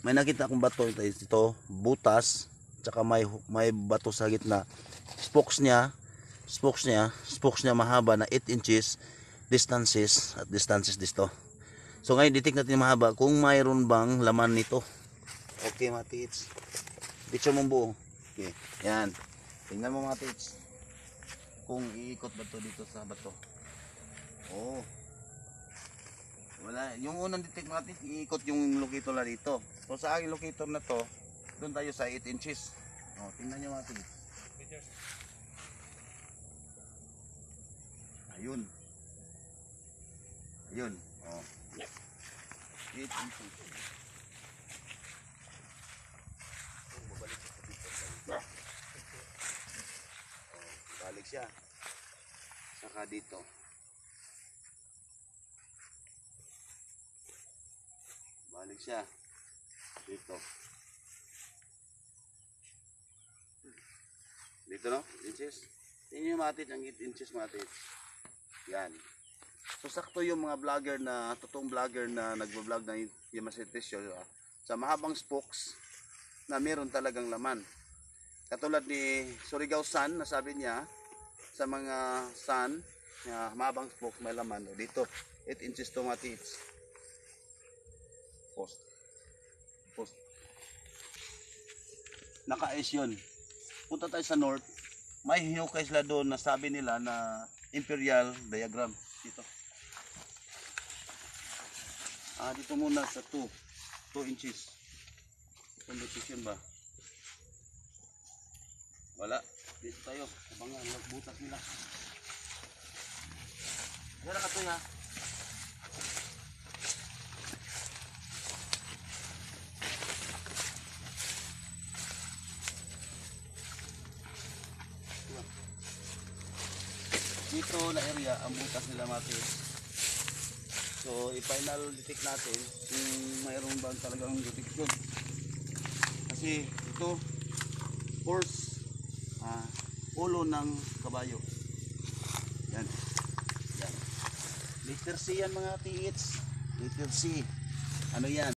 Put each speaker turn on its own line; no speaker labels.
may nakita akong bato ito, butas, tsaka may bato sa gitna. Spokes niya mahaba na 8 inches distances dito. So ngayon ditik natin mahaba kung mayroon bang laman nito. Okay mga tits. Picture mo buo. Okay, yan. Tingnan mo mga tits. Kung iikot ba to dito sa bato. Oh. Wala, yung unang detect natin, iikot yung locator na dito. So sa aking locator na to, doon tayo sa 8 inches. Oh, tingnan nyo natin. Ayun. Ayun. Oh. 8 inches. Balik siya. Saka dito. Balik siya dito no, inches. Tingnan nyo matit ang 8 inches matit. Yan. So sakto yung mga vlogger na, totoong vlogger na nagbablog na Yamase Tissue sa mahabang spokes na meron talagang laman. Katulad ni Surigao Sun na sabi niya sa mga sun na mahabang spokes may laman. Dito 8 inches to matits. Post. Naka-ice yun. Punta tayo sa north. May hinukay sila doon na sabi nila na imperial diagram. Dito. Dito muna sa 2 inches. Condition ba? Wala. Dito tayo. Abangan. Nagbutas nila. Dara ka to ya. Dito na area ang butas nila mati. So i-final detect natin kung mayroon ba talagang detect doon. Kasi ito force ulo ng kabayo. Yan. Letter C yan mga tits. Letter C. Ano yan?